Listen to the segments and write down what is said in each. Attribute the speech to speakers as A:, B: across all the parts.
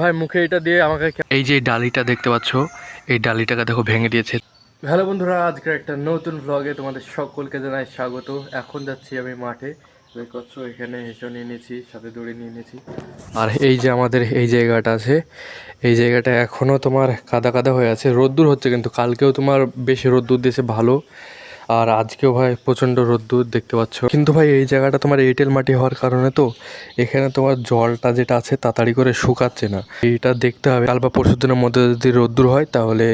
A: ভাই মুখে এটা দিয়ে আমাকে
B: এই যে ডালিটা দেখতে পাচ্ছ, এই ডালিটাকে দেখো ভেঙে দিয়েছে।
A: হ্যালো বন্ধুরা, আজকে একটা নতুন ভ্লগে তোমাদের সকলকে জানাই স্বাগত। এখন যাচ্ছি আমি মাঠে। দেখতে পাচ্ছ এখানে হেঁচো নিয়ে নিয়েছি, সাথে দড়ি নিয়ে নিয়েছি। আর এই যে আমাদের এই জায়গাটা আছে, এই জায়গাটা এখনও তোমার কাদা কাদা হয়ে আছে। রোদ্দুর হচ্ছে, কিন্তু কালকেও তোমার বেশি রোদ্দুর দিয়েছে ভালো, আর আজকেও ভাই প্রচণ্ড রোদ্দুর দেখতে পাচ্ছ। কিন্তু ভাই এই জায়গাটা তোমার এঁটেল মাটি হওয়ার কারণে তো এখানে তোমার জলটা যেটা আছে তাড়াতাড়ি করে শুকাচ্ছে না। এইটা দেখতে হবে, কাল বা পরশু দিনের মধ্যে যদি রোদ্দুর হয় তাহলে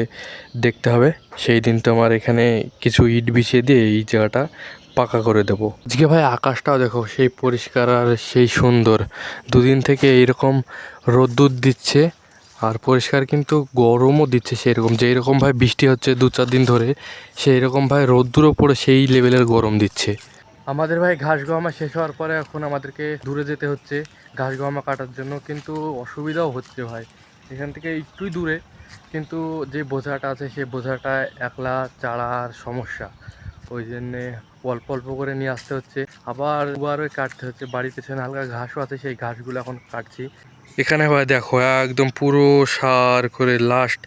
A: দেখতে হবে সেই দিন তোমার এখানে কিছু ইট বিছিয়ে দিয়ে এই জায়গাটা পাকা করে দেবো। আজকে ভাই আকাশটাও দেখো সেই পরিষ্কার আর সেই সুন্দর। দুদিন থেকে এইরকম রোদ্দুর দিচ্ছে আর পরিষ্কার, কিন্তু গরমও দিচ্ছে সেরকম। যেই রকম ভাই বৃষ্টি হচ্ছে 2-4 দিন ধরে, সেই রকম ভাই রোদ্দুরও পড়ে সেই লেভেলের গরম দিচ্ছে। আমাদের ভাই ঘাস গহমা শেষ হওয়ার পরে এখন আমাদেরকে দূরে যেতে হচ্ছে ঘাস গহমা কাটার জন্য, কিন্তু অসুবিধাও হচ্ছে ভাই। এখান থেকে একটুই দূরে, কিন্তু যে বোঝাটা আছে সেই বোঝাটা একলা চাড়ার সমস্যা, ওই জন্যে অল্প অল্প করে নিয়ে আসতে হচ্ছে। আবারও কাটতে হচ্ছে। বাড়ির পেছনে হালকা ঘাসও আছে, সেই ঘাসগুলো এখন কাটছি। এখানে ভাই দেখো একদম পুরো সার করে লাস্ট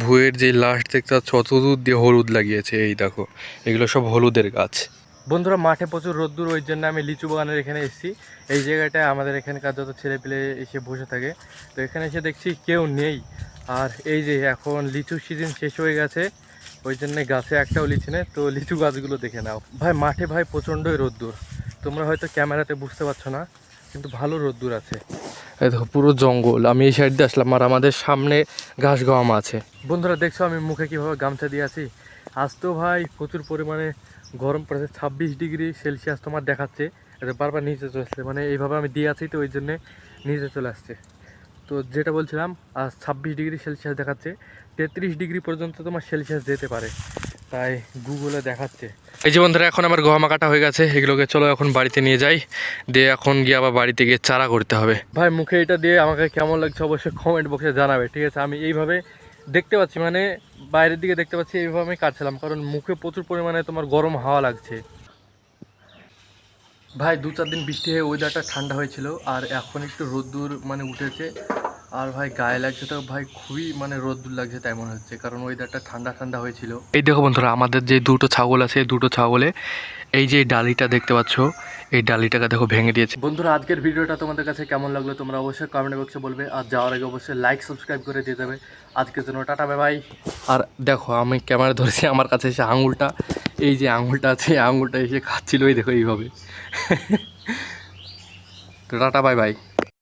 A: ভুঁয়ের যে লাস্ট দেখতে পাচ্ছ অত দূর দিয়ে হলুদ লাগিয়েছে। এই দেখো এগুলো সব হলুদের গাছ। বন্ধুরা মাঠে প্রচুর রোদ্দুর, ওই জন্য আমি লিচু বাগানের এখানে এসেছি। এই জায়গাটায় আমাদের এখানকার যত ছেলেপিলে এসে বসে থাকে, তো এখানে এসে দেখছি কেউ নেই। আর এই যে এখন লিচু সিজন শেষ হয়ে গেছে, ওই জন্যে গাছে একটাও লিচু নেই। তো লিচু গাছগুলো দেখে নাও ভাই। মাঠে ভাই প্রচণ্ডই রোদ্দুর, তোমরা হয়তো ক্যামেরাতে বুঝতে পারছো না, কিন্তু ভালো রোদ্দুর আছে। এই দেখো পুরো জঙ্গল। আমি এই সাইড দিয়ে আসলাম আর আমাদের সামনে ঘাস গম আছে। বন্ধুরা দেখছো আমি মুখে কীভাবে গামছা দিয়ে আছি। আজ তো ভাই প্রচুর পরিমাণে গরম পড়েছে, 26 ডিগ্রি সেলসিয়াস তোমার দেখাচ্ছে। এটা বারবার নিচে চলে আসছে, মানে এইভাবে আমি দিয়ে আছি তো ওই জন্যে নিচে চলে আসছে। তো যেটা বলছিলাম, আজ 26 ডিগ্রি সেলসিয়াস দেখাচ্ছে। 33 ডিগ্রি পর্যন্ত তোমার সেলসিয়াস যেতে পারে, তাই গুগলে দেখাচ্ছে। এই যে বন্ধুরা এখন আমার গহমা কাটা হয়ে গেছে, এগুলোকে চলো এখন বাড়িতে নিয়ে যাই, দিয়ে এখন গিয়ে আবার বাড়িতে গিয়ে চারা করতে হবে। ভাই মুখে এটা দিয়ে আমাকে কেমন লাগছে অবশ্যই কমেন্ট বক্সে জানাবে, ঠিক আছে? আমি এইভাবে দেখতে পাচ্ছি, মানে বাইরের দিকে দেখতে পাচ্ছি, এইভাবে আমি কাটছিলাম, কারণ মুখে প্রচুর পরিমাণে তোমার গরম হাওয়া লাগছে। ভাই 2-4 দিন বৃষ্টি হয়ে ওয়েদারটা ঠান্ডা হয়েছিল, আর এখন একটু রোদ্দুর মানে উঠেছে। আর ভাই গায়ে লাগছে তো ভাই, খুবই মানে রোদ্দুর লাগছে তাই মনে হচ্ছে, কারণ ওয়েদারটা ঠান্ডা ঠান্ডা হয়েছিল। এই দেখো বন্ধুরা আমাদের যে দুটো ছাগল আছে, দুটো ছাগলে এই যে ডালিটা দেখতে পাচ্ছ, এই ডালিটাকে দেখো ভেঙে দিয়েছে। বন্ধুরা আজকের ভিডিওটা তোমাদের কাছে কেমন লাগলো তোমরা অবশ্যই কমেন্ট বক্সে বলবে, আর যাওয়ার আগে অবশ্যই লাইক সাবস্ক্রাইব করে দিয়ে যাবে। আজকের জন্য টাটা বাই বাই। আর দেখো আমি ক্যামেরা ধরেছি, আমার কাছে এসে আঙুলটা, এই যে আঙুলটা আছে আঙুলটা এসে খাচ্ছিল, এই দেখো এইভাবে। তো টাটা বাই বাই।